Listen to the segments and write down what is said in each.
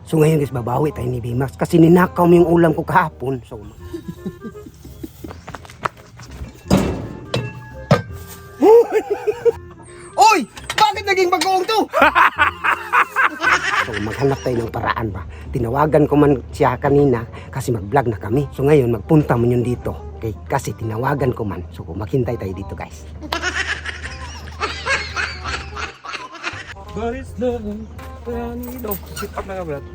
So ngayon guys, babawi tayo ni Bimax kasi ninakaw mo yung ulam ko kahapon. So Oy! Bakit naging bagoong to? So maghanap tayo ng paraan ba. Tinawagan ko man siya kanina kasi mag-vlog na kami. So ngayon magpunta mo yun dito. Okay? Kasi tinawagan ko man. So maghintay tayo dito guys. Baris na Panido. Sit up na ka, Brad.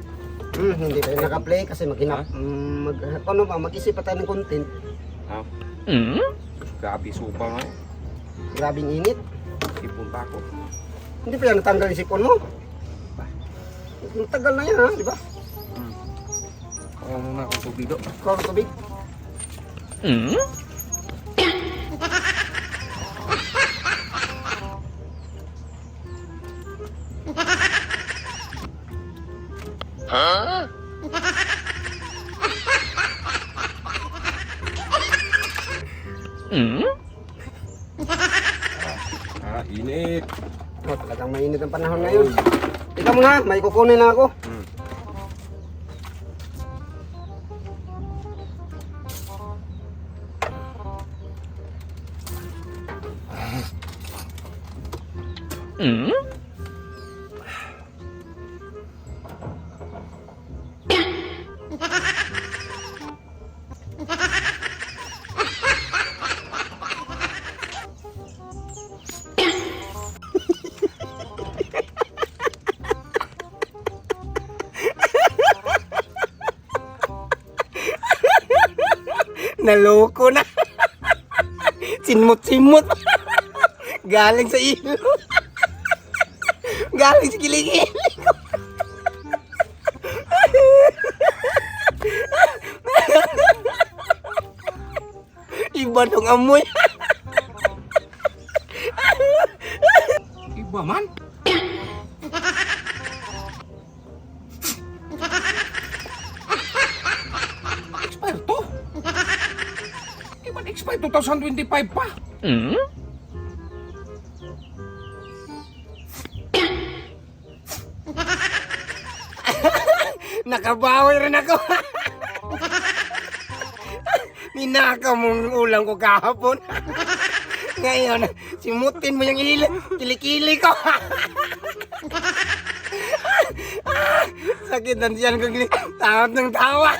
Hindi tayo naka-play kasi maghinap. Ano ba? Mag-isip pa tayo ng content. Grabe, supa nga. Grabing init. Sipon pa ako. Hindi pa yan natanggal yung sipon mo. Tagal na yan ha, di ba? Ako muna akong tubig do. Kung tubig. Init. Oh, talagang mainit ang panahon ngayon. Tika mo na, may kukunin lang ako. Naloko na. Simot-simot. Galing sa ilo. Galing sa kilikili. Iba dong amoy. Iba man. Expire to. Iban expire 2025 pa. Nakabawi rin ako. Ninakaw mo yung ulam ko kahapon. Ngayon, simutin mo yung kilikili ko. Sakit ang siyan ko. Tawad ng tawa.